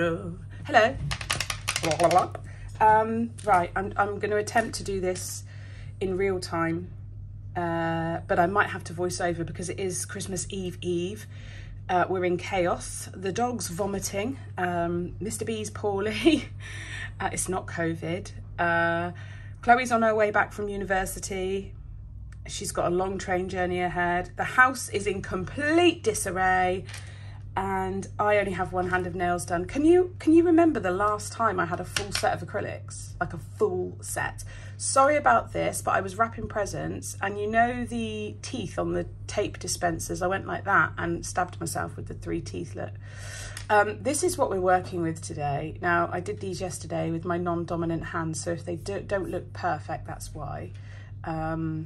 Hello. Right, I'm going to attempt to do this in real time, but I might have to voice over because it is Christmas Eve. We're in chaos. The dog's vomiting. Mr. B's poorly. It's not COVID. Chloe's on her way back from university. She's got a long train journey ahead. The house is in complete disarray. And I only have one hand of nails done. Can you remember the last time I had a full set of acrylics? Like a full set. Sorry about this, but I was wrapping presents, and you know the teeth on the tape dispensers? I went like that and stabbed myself with the 3 teeth. Look. This is what we're working with today. Now, I did these yesterday with my non-dominant hand, so if they don't look perfect, that's why. The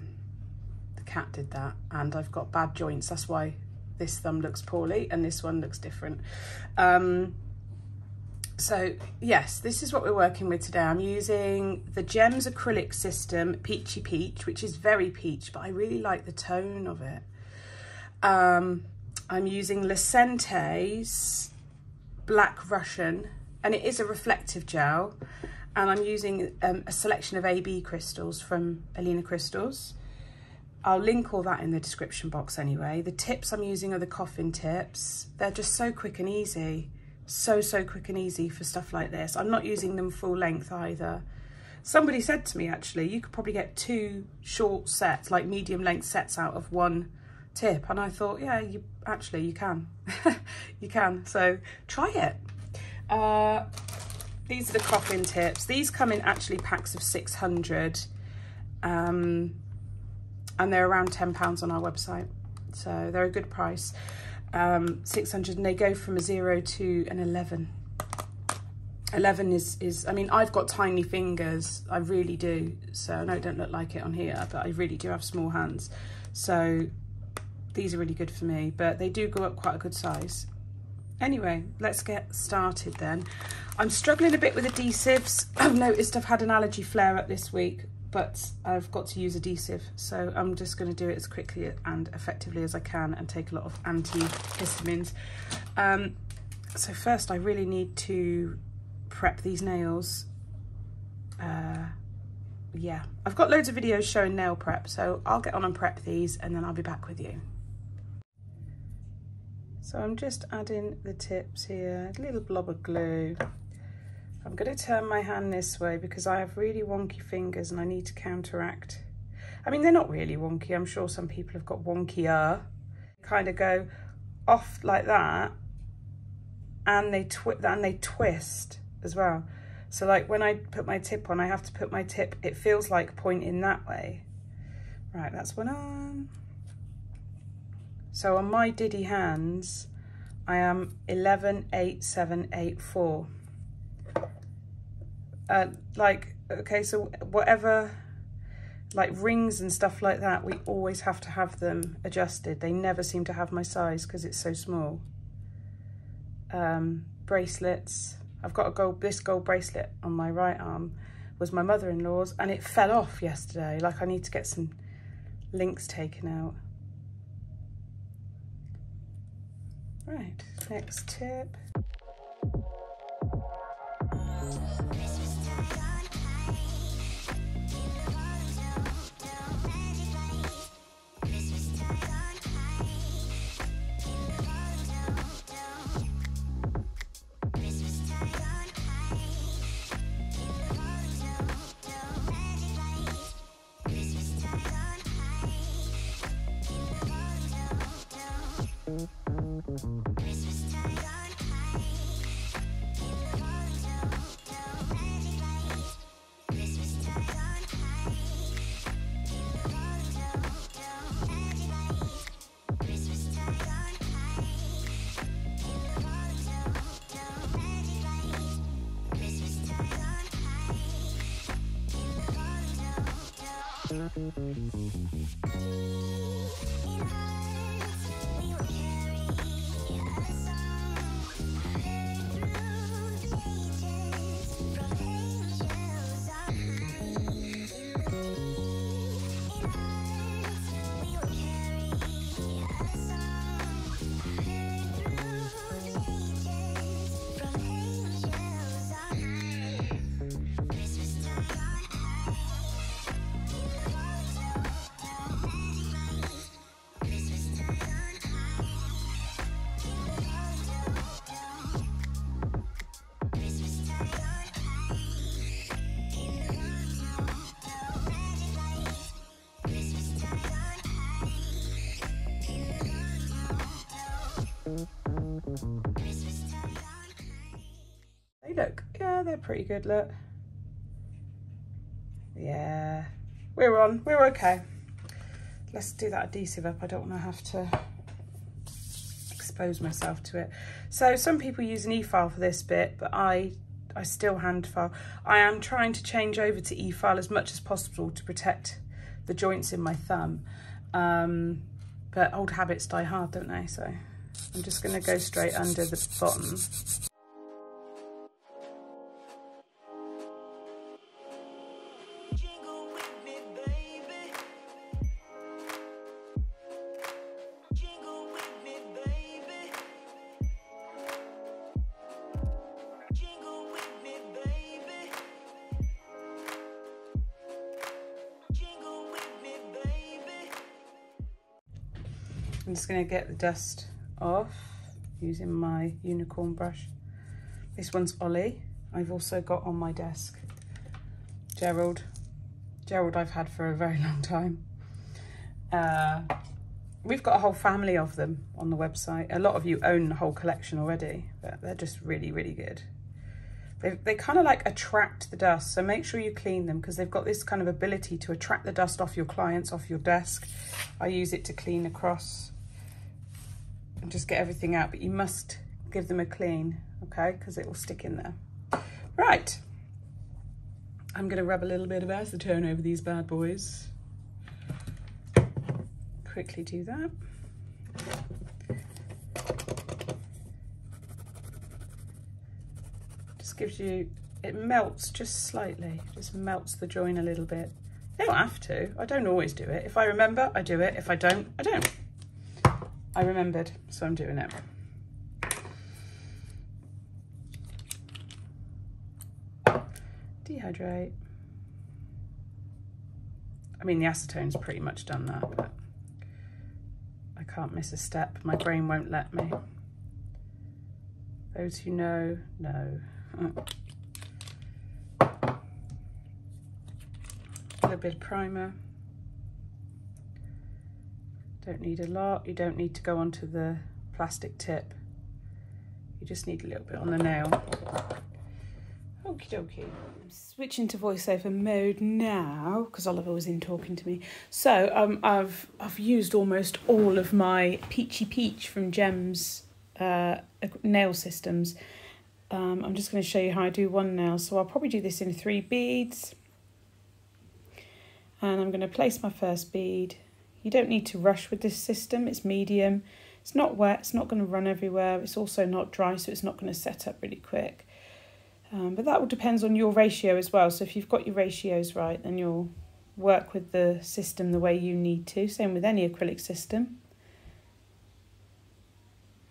cat did that, and I've got bad joints. That's why this thumb looks poorly and this one looks different. So yes, this is what we're working with today. I'm using the Gems acrylic system, Peachy Peach, which is very peach, but I really like the tone of it. I'm using Lecente's Black Russian, and it is a reflective gel, and I'm using a selection of AB crystals from Alina Crystals. I'll link all that in the description box anyway. The tips I'm using are the Coffin tips. They're just so quick and easy. So quick and easy for stuff like this. I'm not using them full length either. Somebody said to me, actually, you could probably get 2 short sets, like medium length sets out of 1 tip. And I thought, yeah, you can. You can, so try it. These are the Coffin tips. These come in actually packs of 600. And they're around £10 on our website, so they're a good price. 600, and they go from a 0 to an 11. 11 is I mean, I've got tiny fingers, I really do, so I know it don't look like it on here, but I really do have small hands, so these are really good for me, but they do go up quite a good size. Anyway, let's get started then. I'm struggling a bit with adhesives. I've noticed I've had an allergy flare up this week, but I've got to use adhesive, so I'm just going to do it as quickly and effectively as I can and take a lot of antihistamines. So first I really need to prep these nails. Yeah, I've got loads of videos showing nail prep, so I'll get on and prep these and then I'll be back with you. So I'm just adding the tips here, a little blob of glue. I'm going to turn my hand this way because I have really wonky fingers and I need to counteract. I mean, they're not really wonky. I'm sure some people have got wonkier. Kind of go off like that, and they twist as well. So like when I put my tip on, I have to put my tip, it feels like pointing that way. Right, that's one on. So on my Diddy hands, I am 11, 8, 7, 8, 4. Like, okay, so whatever, like rings and stuff like that, we always have to have them adjusted. They never seem to have my size because it's so small. Bracelets. I've got this gold bracelet on my right arm, was my mother-in-law's, and it fell off yesterday. Like, I need to get some links taken out. Right, next tip. They're pretty good, look. Yeah, we're okay. Let's do that adhesive up. I don't want to have to expose myself to it. So some people use an e-file for this bit, but I still hand file. I am trying to change over to e-file as much as possible to protect the joints in my thumb. But old habits die hard, don't they? So I'm just going to go straight under the bottom. I'm just going to get the dust off using my unicorn brush. This one's Ollie. I've also got on my desk Gerald. Gerald I've had for a very long time. We've got a whole family of them on the website. A lot of you own the whole collection already, but they're just really, really good. They kind of like attract the dust, so make sure you clean them because they've got this kind of ability to attract the dust off your clients, off your desk. I use it to clean across and just get everything out, but you must give them a clean, okay, because it will stick in there. Right, I'm going to rub a little bit of acetone over these bad boys. Quickly do that. Just gives you, it melts just slightly, just melts the join a little bit. You don't have to, I don't always do it. If I remember, I do it. If I don't, I don't. I remembered, so I'm doing it. Dehydrate. I mean, the acetone's pretty much done that, but I can't miss a step. My brain won't let me. Those who know, know. A little bit of primer. Don't need a lot. You don't need to go onto the plastic tip. You just need a little bit on the nail. Okie dokie. I'm switching to voiceover mode now because Oliver was in talking to me. So I've used almost all of my Peachy Peach from Gem's nail systems. I'm just going to show you how I do one nail. So I'll probably do this in 3 beads. And I'm going to place my first bead. You don't need to rush with this system. It's medium. It's not wet. It's not going to run everywhere. It's also not dry, so it's not going to set up really quick. But that all depends on your ratio as well. So if you've got your ratios right, then you'll work with the system the way you need to. Same with any acrylic system.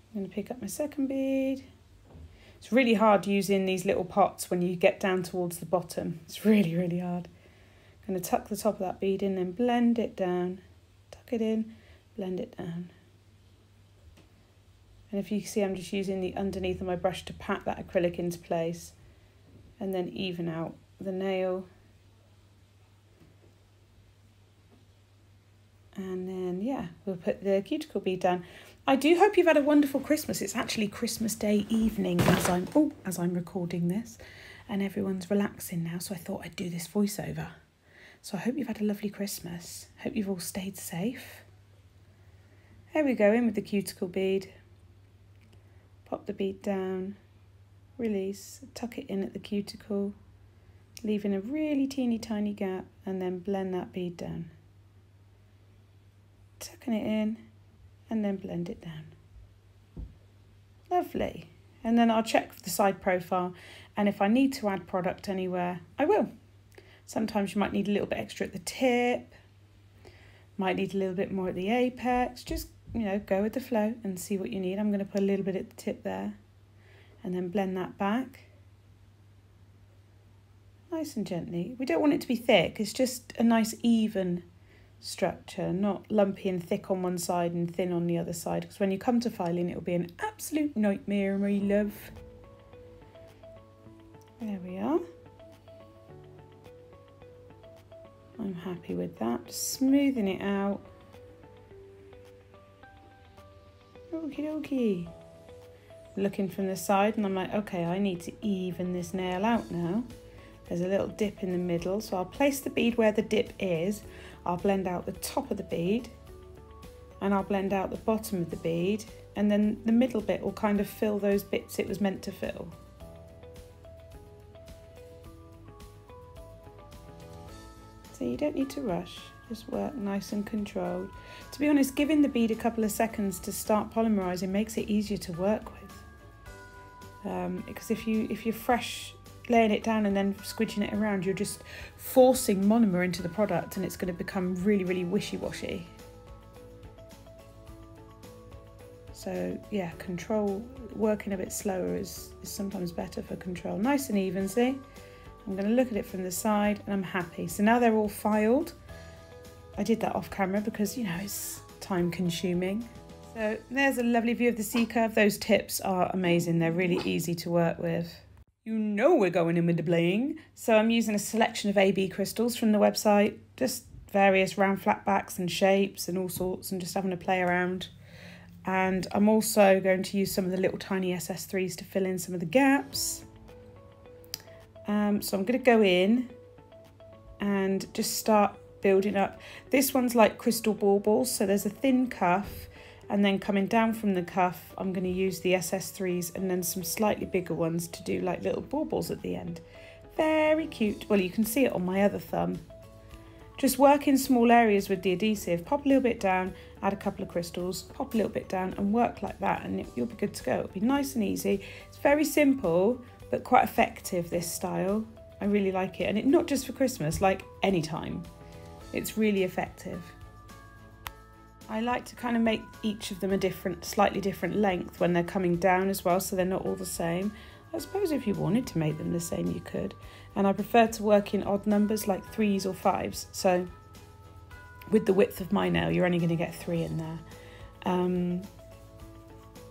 I'm going to pick up my second bead. It's really hard using these little pots when you get down towards the bottom. It's really, really hard. I'm going to tuck the top of that bead in and blend it down. Tuck it in, blend it down. And if you see, I'm just using the underneath of my brush to pat that acrylic into place and then even out the nail. And then, yeah, we'll put the cuticle bead down. I do hope you've had a wonderful Christmas. It's actually Christmas Day evening as I'm recording this, and everyone's relaxing now, so I thought I'd do this voiceover. So I hope you've had a lovely Christmas. Hope you've all stayed safe. There we go, in with the cuticle bead. Pop the bead down, release, tuck it in at the cuticle, leaving a really teeny tiny gap, and then blend that bead down. Tucking it in, and then blend it down. Lovely. And then I'll check for the side profile, and if I need to add product anywhere, I will. Sometimes you might need a little bit extra at the tip, might need a little bit more at the apex. Just, you know, go with the flow and see what you need. I'm going to put a little bit at the tip there and then blend that back. Nice and gently. We don't want it to be thick. It's just a nice even structure, not lumpy and thick on one side and thin on the other side, because when you come to filing it will be an absolute nightmare, my love. There we are. I'm happy with that. Just smoothing it out. Okie dokie. looking from the side, and I'm like, okay, I need to even this nail out now. There's a little dip in the middle, so I'll place the bead where the dip is. I'll blend out the top of the bead, and I'll blend out the bottom of the bead, and then the middle bit will kind of fill those bits it was meant to fill. So you don't need to rush, just work nice and controlled. To be honest, giving the bead a couple of seconds to start polymerizing makes it easier to work with. Because if you're fresh laying it down and then squidging it around, you're just forcing monomer into the product, and it's going to become really, really wishy-washy. So yeah, control, working a bit slower is sometimes better for control. Nice and even, see? I'm going to look at it from the side and I'm happy. So now they're all filed. I did that off camera because, you know, it's time consuming. So there's a lovely view of the C-curve. Those tips are amazing. They're really easy to work with. You know we're going in with the bling. So I'm using a selection of AB crystals from the website, just various round flat backs and shapes and all sorts, and just having a play around. And I'm also going to use some of the little tiny SS3s to fill in some of the gaps. So I'm going to go in and just start building up. This one's like crystal baubles, so there's a thin cuff, and then coming down from the cuff I'm going to use the SS3s and then some slightly bigger ones to do like little baubles at the end. Very cute. Well, you can see it on my other thumb. Just work in small areas with the adhesive, pop a little bit down, add a couple of crystals, pop a little bit down and work like that, and you'll be good to go. It'll be nice and easy. It's very simple but quite effective, this style. I really like it, and it not just for Christmas, like any time. It's really effective. I like to kind of make each of them a slightly different length when they're coming down as well, so they're not all the same. I suppose if you wanted to make them the same, you could. And I prefer to work in odd numbers like 3s or 5s. So with the width of my nail, you're only going to get 3 in there.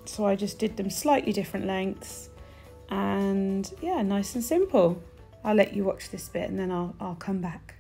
So I just did them slightly different lengths, and yeah, nice and simple. I'll let you watch this bit and then I'll come back.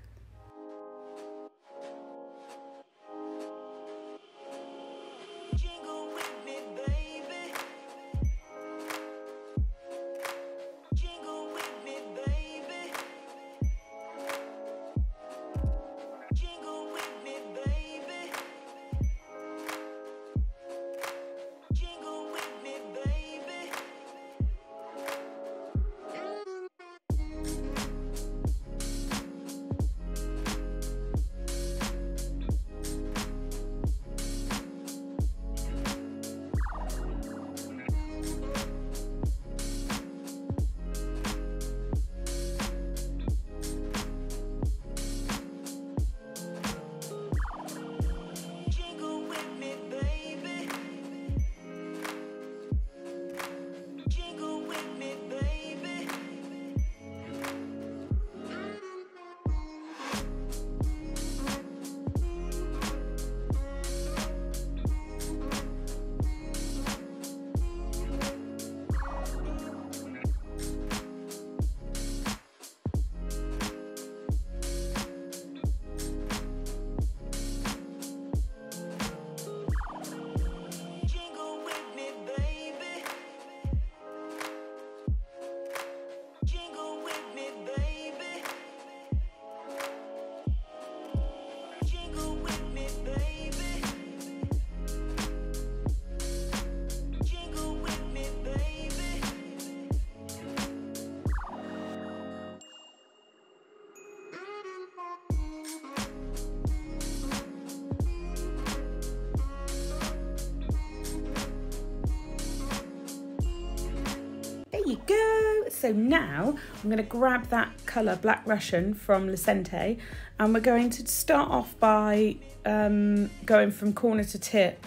There you go. So now I'm going to grab that colour Black Russian from Lucente, and we're going to start off by going from corner to tip,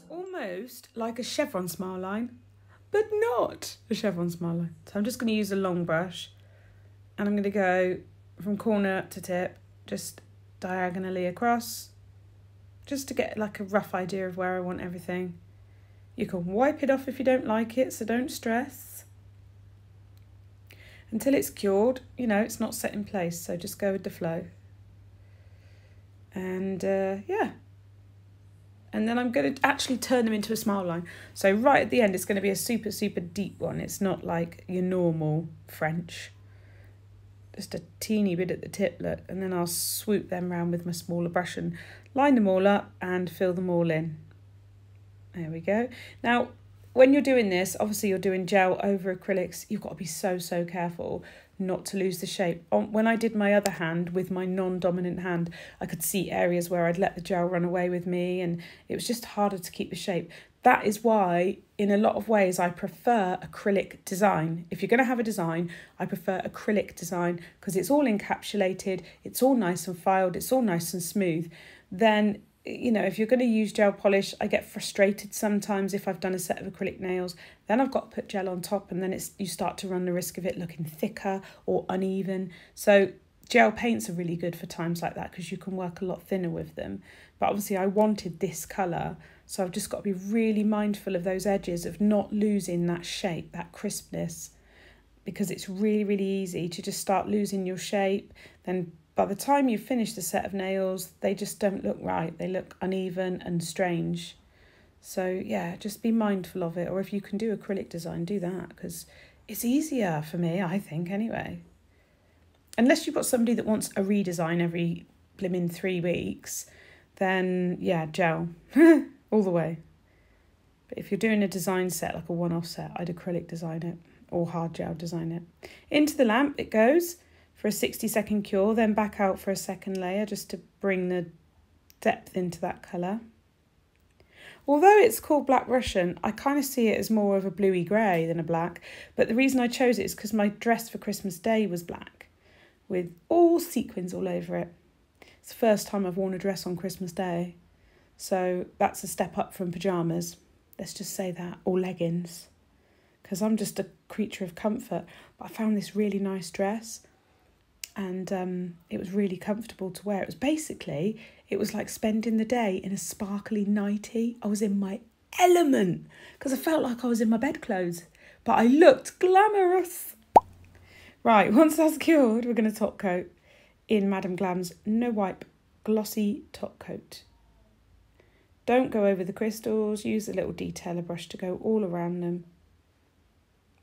almost like a chevron smile line, but not a chevron smile line. So I'm just going to use a long brush, and I'm going to go from corner to tip, just diagonally across, just to get like a rough idea of where I want everything. You can wipe it off if you don't like it, so don't stress. Until it's cured, you know, it's not set in place, so just go with the flow. And yeah, And then I'm going to actually turn them into a smile line. So right at the end, it's going to be a super, super deep one. It's not like your normal French. Just a teeny bit at the tip, look. And then I'll swoop them around with my smaller brush and line them all up and fill them all in. There we go. Now, when you're doing this, obviously you're doing gel over acrylics. You've got to be so, so careful not to lose the shape. When I did my other hand with my non-dominant hand, I could see areas where I'd let the gel run away with me and it was just harder to keep the shape. That is why, in a lot of ways, I prefer acrylic design. If you're going to have a design, I prefer acrylic design because it's all encapsulated, it's all nice and filed, it's all nice and smooth. Then, you know, if you're going to use gel polish, I get frustrated sometimes if I've done a set of acrylic nails. Then I've got to put gel on top and then you start to run the risk of it looking thicker or uneven. So gel paints are really good for times like that because you can work a lot thinner with them. But obviously I wanted this colour, so I've just got to be really mindful of those edges, of not losing that shape, that crispness, because it's really, really easy to just start losing your shape. Then by the time you finish the set of nails, they just don't look right. They look uneven and strange. So yeah, just be mindful of it. Or if you can do acrylic design, do that, because it's easier for me, I think, anyway. Unless you've got somebody that wants a redesign every blimmin' 3 weeks, then yeah, gel all the way. But if you're doing a design set, like a one-off set, I'd acrylic design it or hard gel design it. Into the lamp it goes for a 60-second cure, then back out for a second layer just to bring the depth into that colour. Although it's called Black Russian, I kind of see it as more of a bluey grey than a black, but the reason I chose it is because my dress for Christmas Day was black, with all sequins all over it. It's the first time I've worn a dress on Christmas Day, so that's a step up from pyjamas. Let's just say that, or leggings, because I'm just a creature of comfort. But I found this really nice dress, and it was really comfortable to wear. It was like spending the day in a sparkly nightie. I was in my element because I felt like I was in my bedclothes, but I looked glamorous. Right, once that's cured, we're going to top coat in Madam Glam's No Wipe Glossy Top Coat. Don't go over the crystals, use a little detailer brush to go all around them.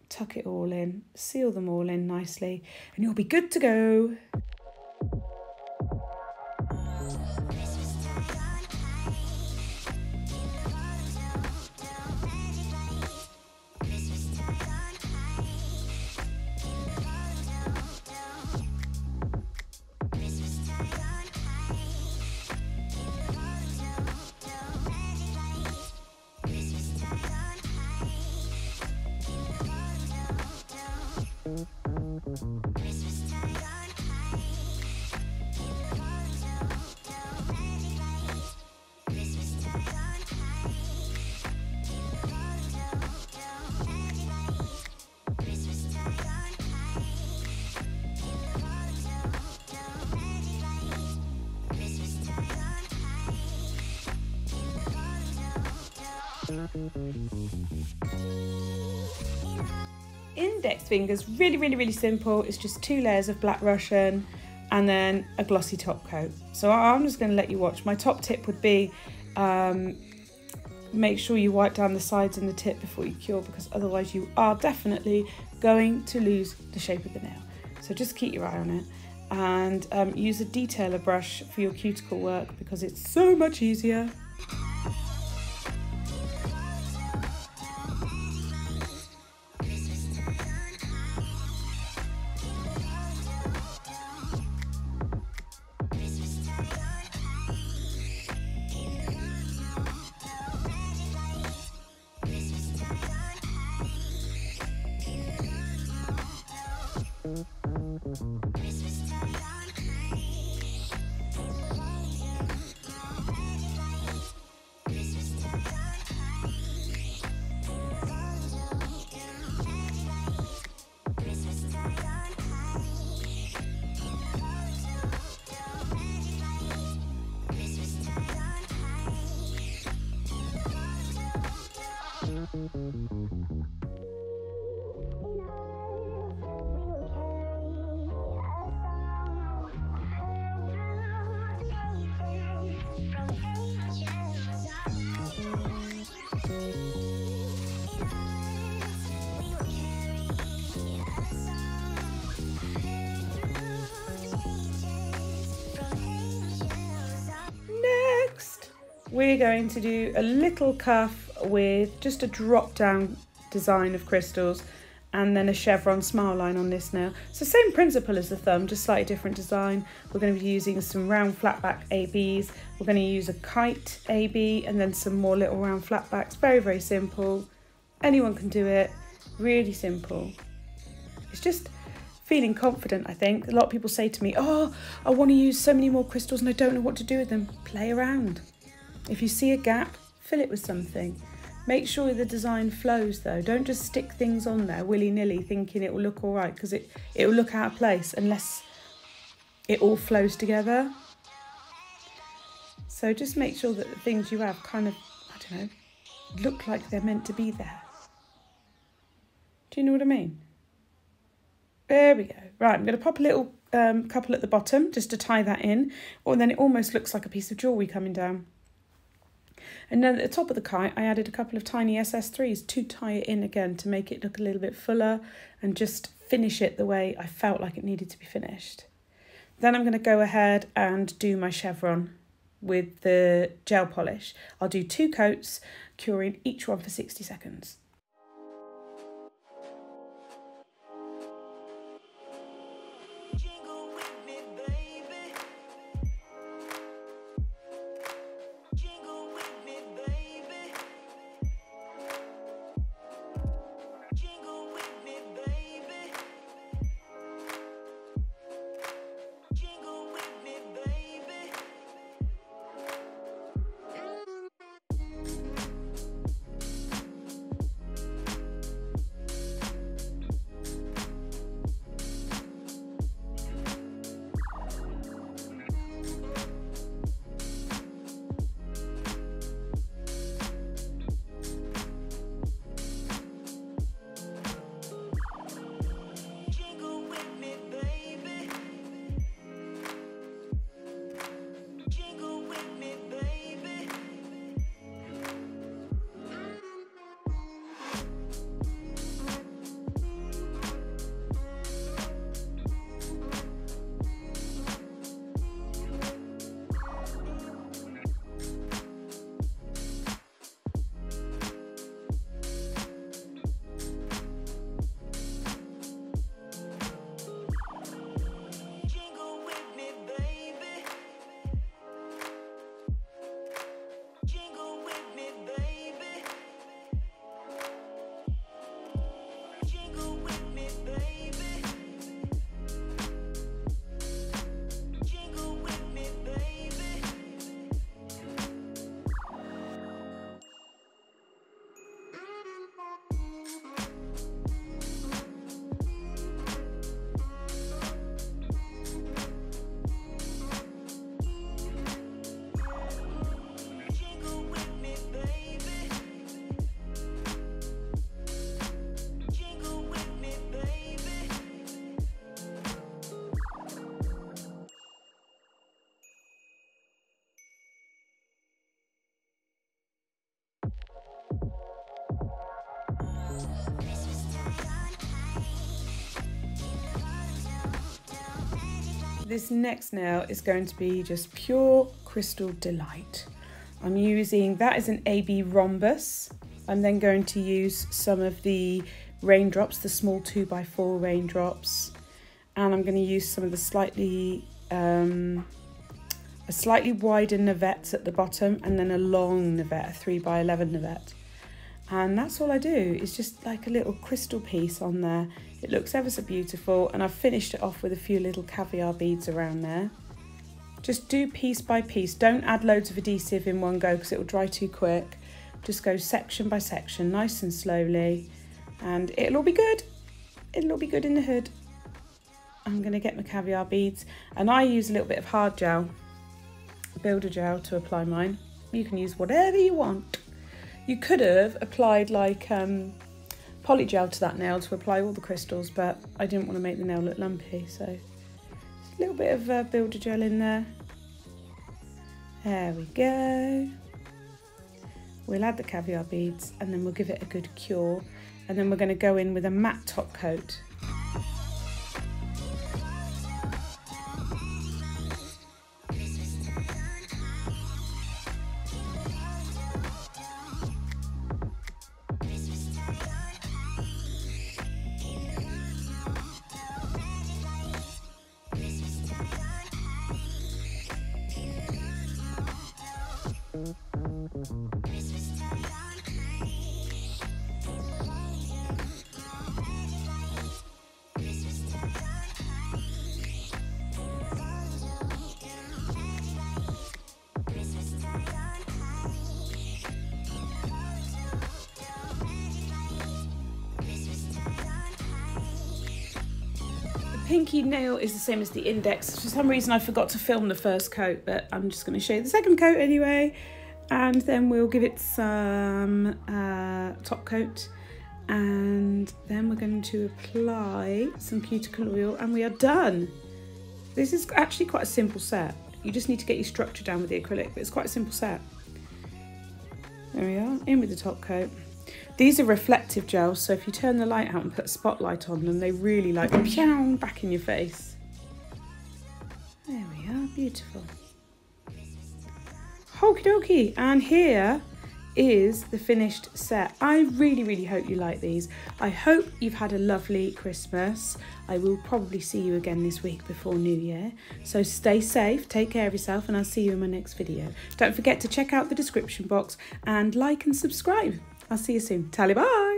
Tuck it all in, seal them all in nicely, and you'll be good to go. Index fingers, really simple. It's just 2 layers of Black Russian and then a glossy top coat. So I'm just going to let you watch. My top tip would be make sure you wipe down the sides and the tip before you cure, because otherwise you are definitely going to lose the shape of the nail. So just keep your eye on it, and use a detailer brush for your cuticle work because it's so much easier. we're going to do a little cuff with just a drop down design of crystals and then a chevron smile line on this now. So same principle as the thumb, just slightly different design. We're going to be using some round flatback ABs. We're going to use a kite AB and then some more little round flatbacks. Very, very simple. Anyone can do it. Really simple. It's just feeling confident, I think. A lot of people say to me, oh, I want to use so many more crystals and I don't know what to do with them. Play around. If you see a gap, fill it with something. Make sure the design flows though. Don't just stick things on there willy-nilly thinking it will look all right, because it will look out of place unless it all flows together. So just make sure that the things you have kind of, I don't know, look like they're meant to be there. Do you know what I mean? There we go. Right, I'm going to pop a little couple at the bottom just to tie that in, or then it almost looks like a piece of jewellery coming down. And then at the top of the kite, I added a couple of tiny SS3s to tie it in again to make it look a little bit fuller and just finish it the way I felt like it needed to be finished. Then I'm going to go ahead and do my chevron with the gel polish. I'll do 2 coats, curing each one for 60 seconds. This next nail is going to be just pure crystal delight. I'm using, that is an AB rhombus. I'm then going to use some of the raindrops, the small 2x4 raindrops, and I'm going to use some of the slightly wider navettes at the bottom, and then a long navette, a 3x11 navette. And that's all I do, is just like a little crystal piece on there. It looks ever so beautiful, and I've finished it off with a few little caviar beads around there. Just do piece by piece. Don't add loads of adhesive in one go because it will dry too quick. Just go section by section, nice and slowly, and it'll all be good. It'll all be good in the hood. I'm going to get my caviar beads, and I use a little bit of hard gel, builder gel, to apply mine. You can use whatever you want. You could have applied like poly gel to that nail to apply all the crystals, but I didn't want to make the nail look lumpy, so just a little bit of builder gel in there. There we go. We'll add the caviar beads and then we'll give it a good cure, and then we're going to go in with a matte top coat. pinky nail is the same as the index. For some reason I forgot to film the first coat, but I'm just going to show you the second coat anyway. And then we'll give it some top coat. And then we're going to apply some cuticle oil and we are done. This is actually quite a simple set. You just need to get your structure down with the acrylic, but it's quite a simple set. There we are, in with the top coat. These are reflective gels, so if you turn the light out and put a spotlight on them, they really like pew back in your face. There we are, beautiful. Okie dokie, and here is the finished set. I really hope you like these. I hope you've had a lovely Christmas. I will probably see you again this week before New Year. So stay safe, take care of yourself, and I'll see you in my next video. Don't forget to check out the description box and like and subscribe. I'll see you soon. Tally bye.